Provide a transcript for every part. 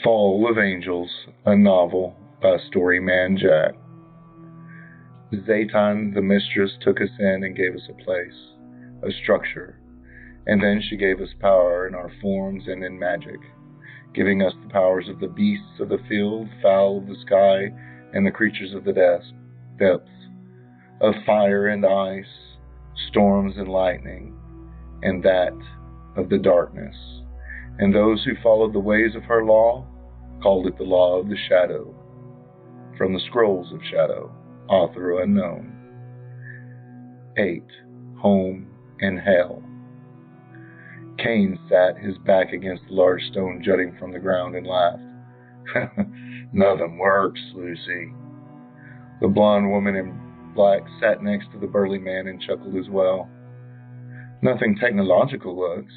Fall of Angels, a novel by StoryMan-Jack. Zaytan, the mistress, took us in and gave us a place, a structure, and then she gave us power in our forms and in magic, giving us the powers of the beasts of the field, fowl of the sky, and the creatures of the depths, of fire and ice, storms and lightning, and that of the darkness. And those who followed the ways of her law called it the law of the shadow. From the Scrolls of Shadow, author unknown. 8. Home and Hell. Cain sat his back against the large stone jutting from the ground and laughed. Nothing works, Lucy. The blonde woman in black sat next to the burly man and chuckled as well. Nothing technological works.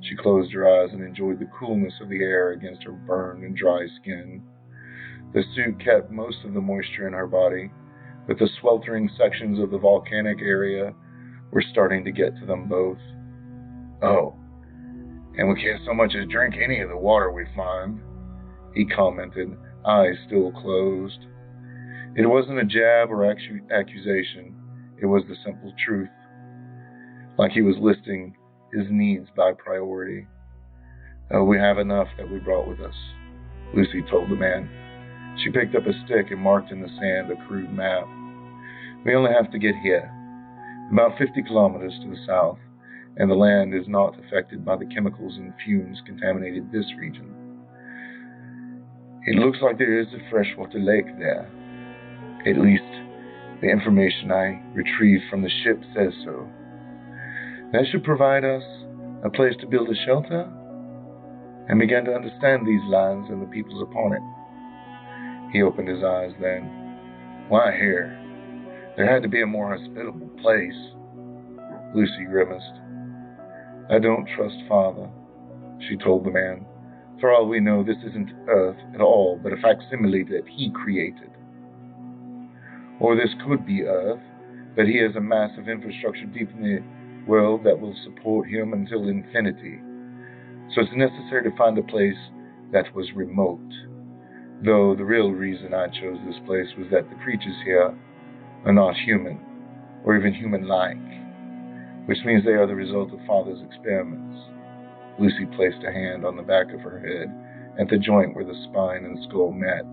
She closed her eyes and enjoyed the coolness of the air against her burned and dry skin. The suit kept most of the moisture in her body, but the sweltering sections of the volcanic area were starting to get to them both. Oh, and we can't so much as drink any of the water we find, he commented, eyes still closed. It wasn't a jab or accusation. It was the simple truth. Like he was listing his needs by priority. We have enough that we brought with us, Lucy told the man. She picked up a stick and marked in the sand a crude map. We only have to get here, about 50 kilometers to the south, and the land is not affected by the chemicals and fumes contaminated this region. It looks like there is a freshwater lake there. At least, the information I retrieved from the ship says so. That should provide us a place to build a shelter and began to understand these lands and the peoples upon it. He opened his eyes then. Why here? There had to be a more hospitable place. Lucy grimaced. I don't trust Father, she told the man. For all we know, this isn't Earth at all, but a facsimile that he created. Or this could be Earth, but he has a massive infrastructure deep in the world that will support him until infinity. So it's necessary to find a place that was remote. Though the real reason I chose this place was that the creatures here are not human, or even human-like, which means they are the result of Father's experiments. Lucy placed a hand on the back of her head at the joint where the spine and skull met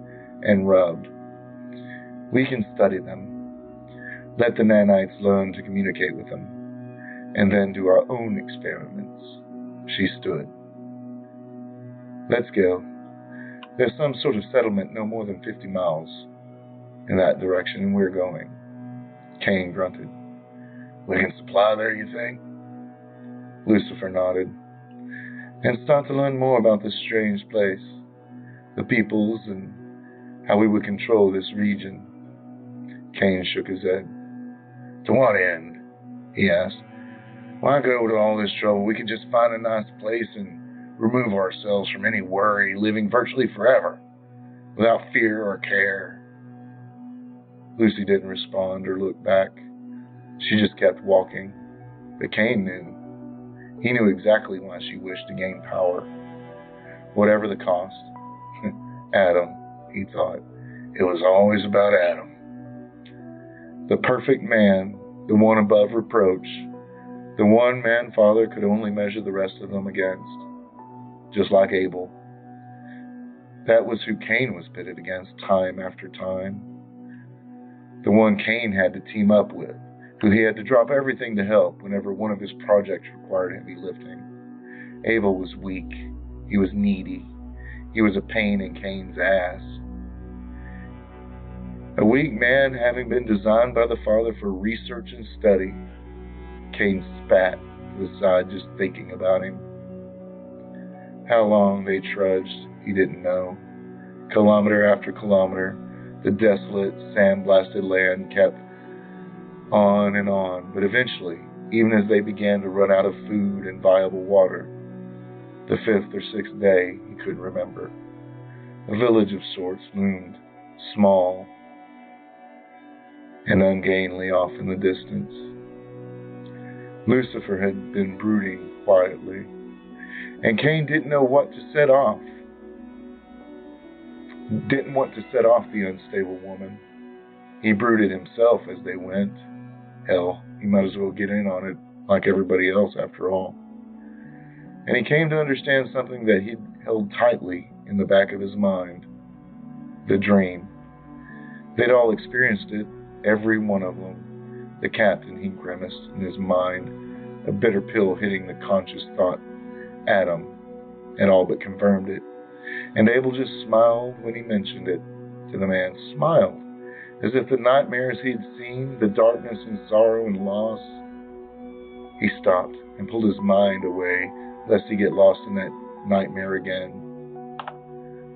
and rubbed. We can study them. Let the nanites learn to communicate with them, and then do our own experiments. She stood. Let's go. There's some sort of settlement no more than 50 miles in that direction, and we're going. Cain grunted. We can supply there, you think? Lucifer nodded. And start to learn more about this strange place, the peoples, and how we would control this region. Cain shook his head. To what end? He asked. Why go to all this trouble? We could just find a nice place and remove ourselves from any worry, living virtually forever, without fear or care. Lucy didn't respond or look back. She just kept walking. But Cain knew. He knew exactly why she wished to gain power, whatever the cost. Adam, he thought. It was always about Adam. The perfect man, the one above reproach, the one man Father could only measure the rest of them against, just like Abel. That was who Cain was pitted against time after time. The one Cain had to team up with, who he had to drop everything to help whenever one of his projects required heavy lifting. Abel was weak. He was needy. He was a pain in Cain's ass. A weak man having been designed by the Father for research and study. Cain spat to the side just thinking about him. How long they trudged, he didn't know. Kilometer after kilometer, the desolate, sand-blasted land kept on, but eventually, even as they began to run out of food and viable water, the 5th or 6th day, he couldn't remember, a village of sorts loomed, small and ungainly off in the distance. Lucifer had been brooding quietly, and Cain didn't know what to set off. didn't want to set off the unstable woman. He brooded himself as they went. Hell, he might as well get in on it like everybody else after all. And he came to understand something that he'd held tightly in the back of his mind. The dream. They'd all experienced it, every one of them. The captain, he grimaced in his mind, a bitter pill hitting the conscious thought. Adam had all but confirmed it. And Abel just smiled when he mentioned it to the man. Smiled, as if the nightmares he'd seen, the darkness and sorrow and loss. He stopped and pulled his mind away, lest he get lost in that nightmare again.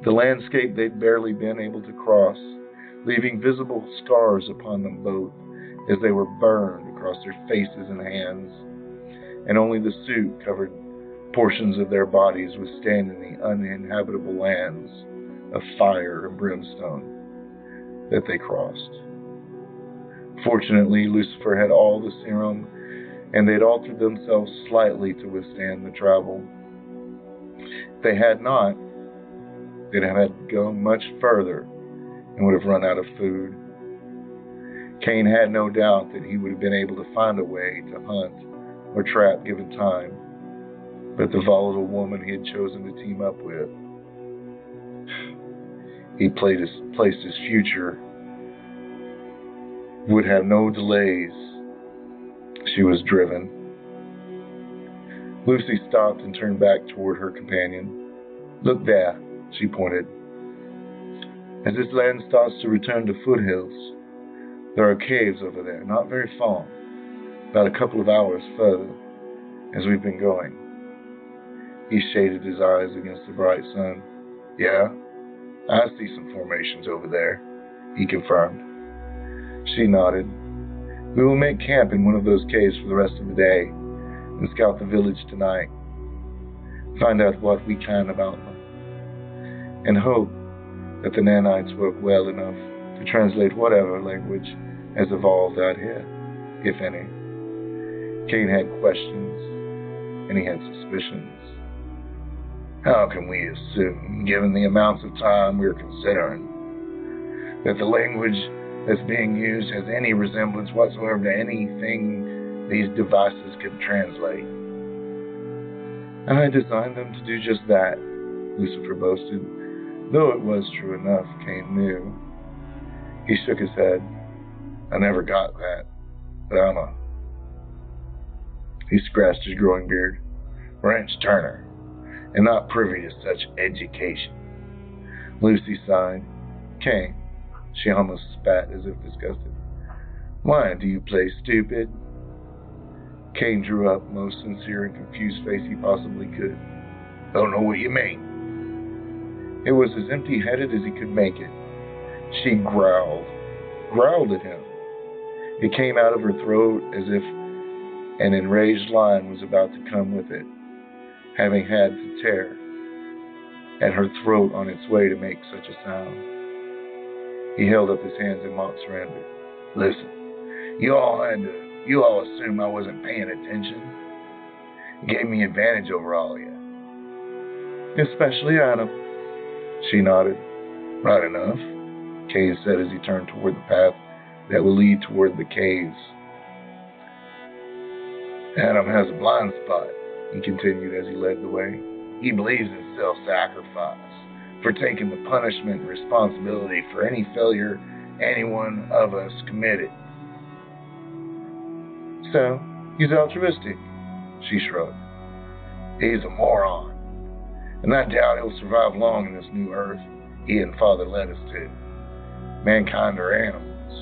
The landscape they'd barely been able to cross, leaving visible scars upon them both as they were burned across their faces and hands, and only the suit covered portions of their bodies withstanding the uninhabitable lands of fire and brimstone that they crossed. Fortunately, Lucifer had all the serum, and they'd altered themselves slightly to withstand the travel. If they had not, they'd have had to go much further and would have run out of food. Cain had no doubt that he would have been able to find a way to hunt or trap given time, but the volatile woman he had chosen to team up with, he placed his future, would have no delays. She was driven. Lucy stopped and turned back toward her companion. Look there, she pointed. As this land starts to return to foothills, there are caves over there, not very far, about a couple of hours further as we've been going. He shaded his eyes against the bright sun. Yeah, I see some formations over there, he confirmed. She nodded. We will make camp in one of those caves for the rest of the day and scout the village tonight. Find out what we can about them. And hope that the nanites work well enough to translate whatever language has evolved out here, if any. Cain had questions, and he had suspicions. How can we assume, given the amounts of time we're considering, that the language that's being used has any resemblance whatsoever to anything these devices could translate? I designed them to do just that, Lucifer boasted. Though it was true enough, Cain knew. He shook his head. I never got that, but He scratched his growing beard. Ranch Turner, and not privy to such education. Lucy sighed. Cain, she almost spat as if disgusted. Why do you play stupid? Cain drew up most sincere and confused face he possibly could. Don't know what you mean. It was as empty-headed as he could make it. She growled at him. It came out of her throat as if an enraged lion was about to come with it, having had to tear at her throat on its way to make such a sound. He held up his hands in mock surrender. Listen, you all assume I wasn't paying attention. It gave me advantage over all of you. Especially Adam. She nodded. Right enough, Cain said as he turned toward the path that would lead toward the caves. Adam has a blind spot, he continued as he led the way. He believes in self-sacrifice, for taking the punishment and responsibility for any failure any one of us committed. So, he's altruistic, she shrugged. He's a moron, and I doubt he'll survive long in this new earth he and Father led us to. Mankind are animals,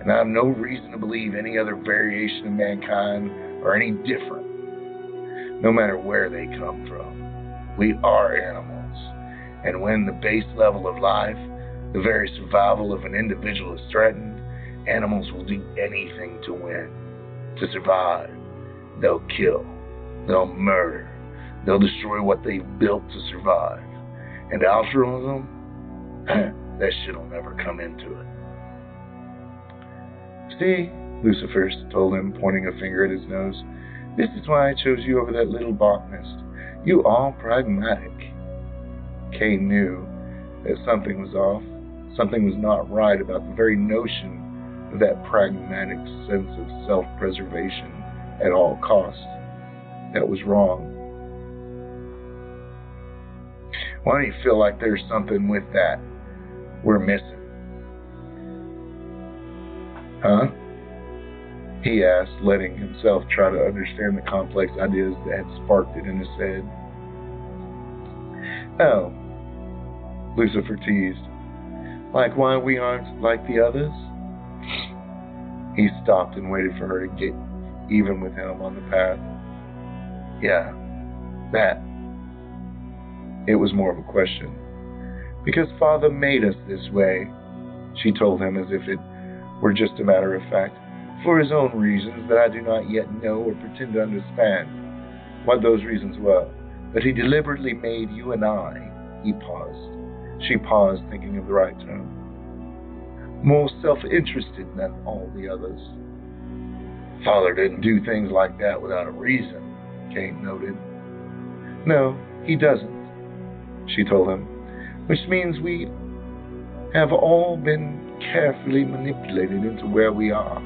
and I have no reason to believe any other variation of mankind are any different, no matter where they come from. We are animals, and when the base level of life, the very survival of an individual is threatened, animals will do anything to win, to survive. They'll kill, they'll murder, they'll destroy what they've built to survive. And altruism, that shit'll never come into it. See, Lucifer told him, pointing a finger at his nose, this is why I chose you over that little botanist. You are pragmatic. Cain knew that something was off. Something was not right about the very notion of that pragmatic sense of self-preservation at all costs. That was wrong. Why do you feel like there's something with that we're missing? Huh? He asked, letting himself try to understand the complex ideas that had sparked it in his head. Oh, Lucifer teased. Like why we aren't like the others? He stopped and waited for her to get even with him on the path. Yeah, that. It was more of a question. Because Father made us this way, she told him as if it were just a matter of fact, for his own reasons that I do not yet know or pretend to understand what those reasons were. But he deliberately made you and I. He paused. She paused, thinking of the right term. More self-interested than all the others. Father didn't do things like that without a reason, Cain noted. No, he doesn't, she told him, which means we have all been carefully manipulated into where we are.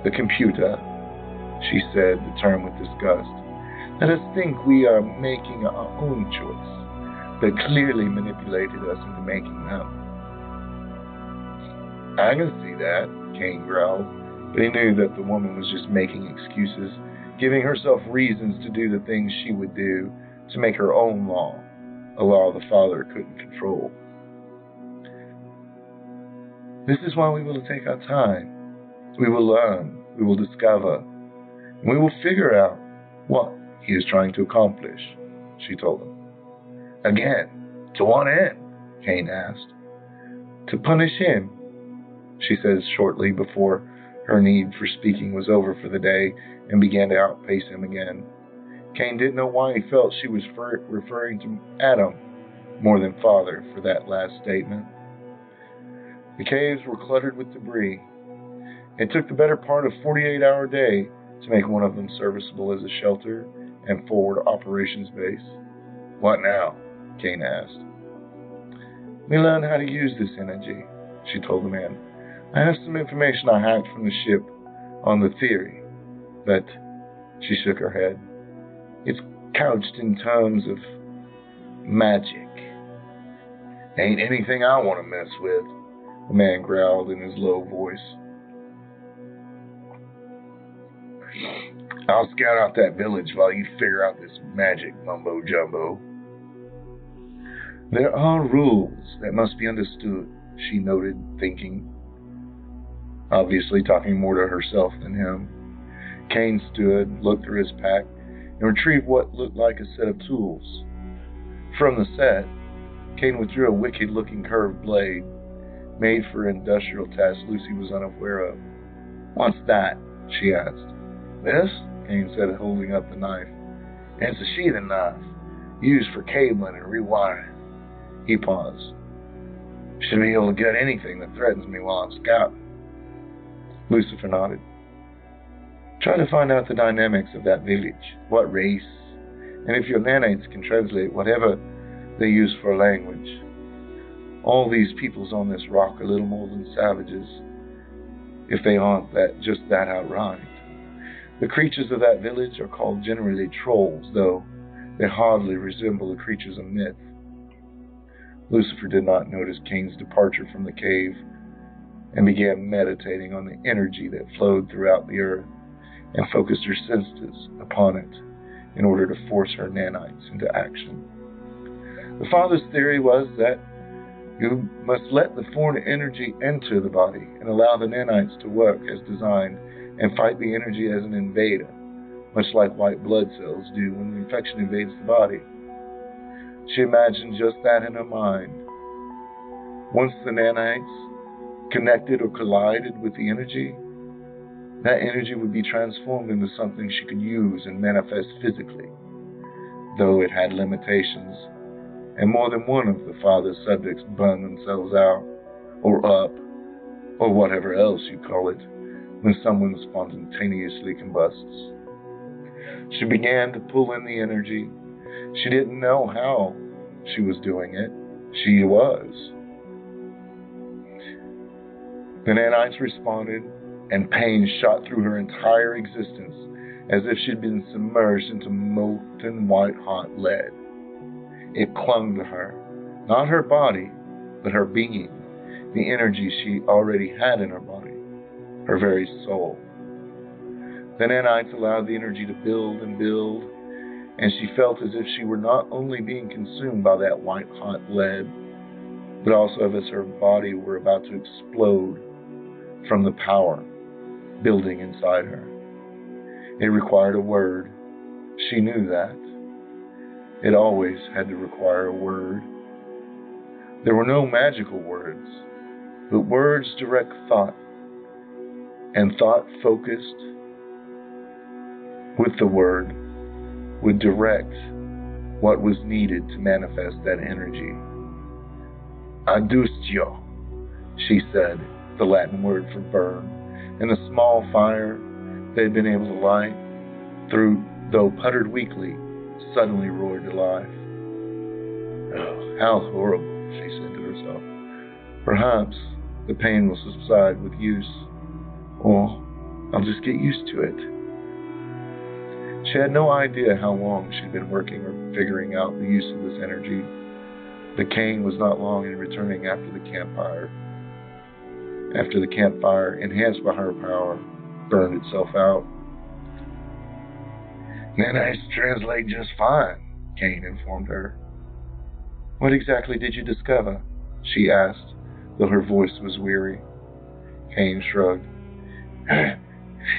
The computer, she said, the term with disgust, let us think we are making our own choice, but clearly manipulated us into making them. I can see that, Cain growled, but he knew that the woman was just making excuses, giving herself reasons to do the things she would do to make her own law, a law the Father couldn't control. This is why we will take our time. We will learn, we will discover, and we will figure out what he is trying to accomplish, she told him. Again, to what end? Cain asked. To punish him, she said shortly before her need for speaking was over for the day and began to outpace him again. Cain didn't know why he felt she was referring to Adam more than Father for that last statement. The caves were cluttered with debris. It took the better part of a 48-hour day to make one of them serviceable as a shelter and forward operations base. What now? Cain asked. We learned how to use this energy, she told the man. I have some information I hacked from the ship on the theory, but she shook her head. It's couched in terms of magic. Ain't anything I want to mess with, the man growled in his low voice. I'll scout out that village while you figure out this magic mumbo-jumbo. There are rules that must be understood, she noted, thinking. Obviously talking more to herself than him. Cain stood, looked through his pack, and retrieved what looked like a set of tools. From the set, Cain withdrew a wicked-looking curved blade, made for industrial tasks Lucy was unaware of. What's that? She asked. This? Cain said, holding up the knife. It's a sheathing knife, used for cabling and rewiring. He paused. Should be able to get anything that threatens me while I'm scouting. Lucifer nodded. Try to find out the dynamics of that village, what race, and if your nanites can translate whatever they use for language. All these peoples on this rock are little more than savages, if they aren't just that outright. The creatures of that village are called generally trolls, though they hardly resemble the creatures of myth. Lucifer did not notice Cain's departure from the cave and began meditating on the energy that flowed throughout the earth and focused her senses upon it in order to force her nanites into action. The Father's theory was that you must let the foreign energy enter the body and allow the nanites to work as designed and fight the energy as an invader, much like white blood cells do when the infection invades the body. She imagined just that in her mind. Once the nanites connected or collided with the energy, that energy would be transformed into something she could use and manifest physically, though it had limitations, and more than one of the Father's subjects burned themselves out, or up, or whatever else you call it, when someone spontaneously combusts. She began to pull in the energy. She didn't know how she was doing it, She was. The nanites responded, and pain shot through her entire existence as if she'd been submerged into molten white-hot lead. It clung to her, not her body, but her being, the energy she already had in her body, her very soul. The nanites allowed the energy to build and build, and she felt as if she were not only being consumed by that white-hot lead, but also as if her body were about to explode from the power building inside her. It required a word. She knew that. It always had to require a word. There were no magical words, but words direct thought, and thought focused with the word would direct what was needed to manifest that energy. Adustio, she said, the Latin word for burn, and the small fire they had been able to light, though puttered weakly, suddenly roared to life. Oh, how horrible, she said to herself. Perhaps the pain will subside with use, or I'll just get used to it. She had no idea how long she'd been working or figuring out the use of this energy. The Cain was not long in returning after the campfire, enhanced by her power, burned itself out. Nanites translate just fine, Cain informed her. What exactly did you discover? She asked, though her voice was weary. Cain shrugged.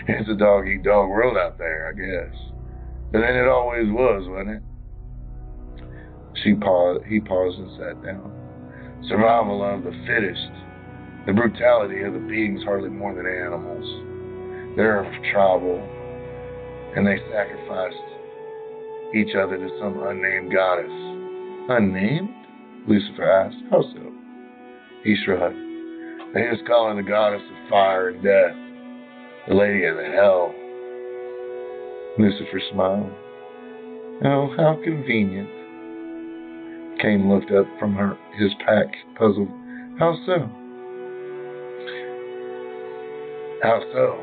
It's a dog-eat-dog world out there, I guess. But then it always was, wasn't it? He paused and sat down. Survival of the fittest. The brutality of the beings hardly more than animals. They're tribal, and they sacrificed each other to some unnamed goddess. Unnamed? Lucifer asked. How so? He shrugged. They just call her the goddess of fire and death, the lady of the hell. Lucifer smiled. Oh, how convenient. Cain looked up from his pack, puzzled. How so? How so?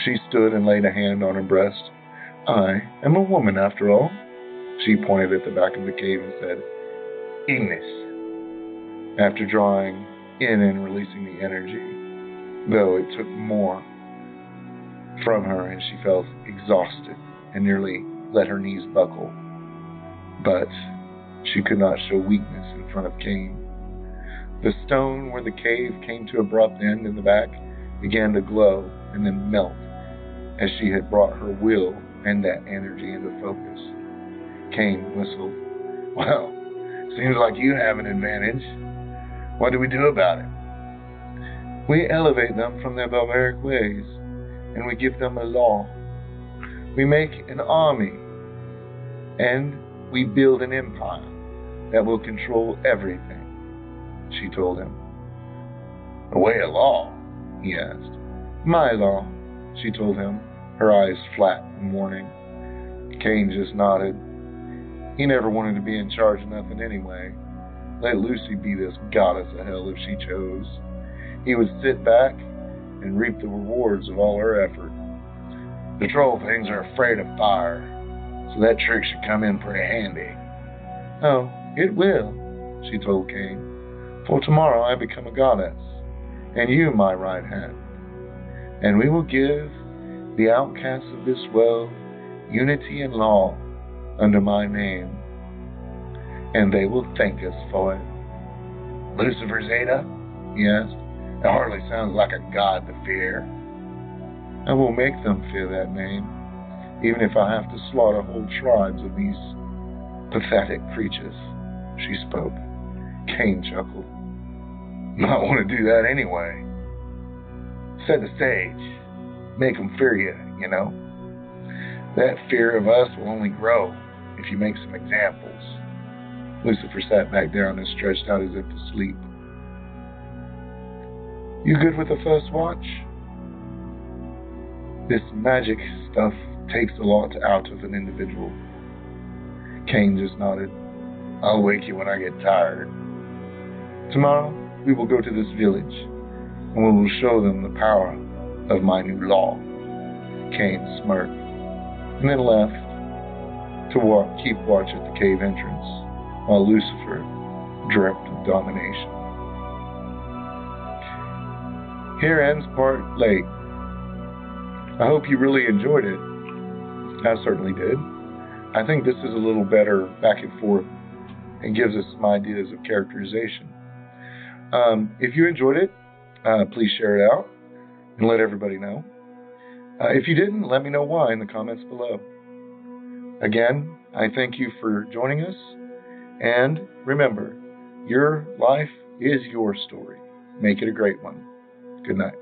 She stood and laid a hand on her breast. I am a woman, after all. She pointed at the back of the cave and said, Ignis. After drawing in and releasing the energy, though it took more from her and she felt exhausted and nearly let her knees buckle. But she could not show weakness in front of Cain. The stone where the cave came to abrupt end in the back began to glow and then melt as she had brought her will and that energy into focus. Cain whistled. Well, seems like you have an advantage. What do we do about it? We elevate them from their barbaric ways, and we give them a law. We make an army, and we build an empire that will control everything, she told him. A way of law? He asked. My law, she told him, her eyes flat and warning. Cain just nodded. He never wanted to be in charge of nothing anyway. Let Lucy be this goddess of hell if she chose. He would sit back and reap the rewards of all her effort. The troll things are afraid of fire, so that trick should come in pretty handy. Oh, it will, she told Cain. For tomorrow I become a goddess, and you my right hand. And we will give the outcasts of this world unity and law under my name, and they will thank us for it. Lucifer Zeta? He asked. It hardly sounds like a god to fear. I will make them fear that name, even if I have to slaughter whole tribes of these pathetic creatures, she spoke. Cain chuckled. Might want to do that anyway. Set the stage. Make them fear you, you know. That fear of us will only grow if you make some examples. Lucifer sat back down and stretched out as if to sleep. You good with the first watch? This magic stuff takes a lot out of an individual. Cain just nodded. I'll wake you when I get tired. Tomorrow, we will go to this village, and we will show them the power of my new law. Cain smirked, and then left to keep watch at the cave entrance, while Lucifer dreamt of domination. Here ends part late. I hope you really enjoyed it. I certainly did. I think this is a little better back and forth and gives us some ideas of characterization. If you enjoyed it, please share it out and let everybody know. If you didn't, let me know why in the comments below. Again, I thank you for joining us. And remember, your life is your story. Make it a great one. Good night.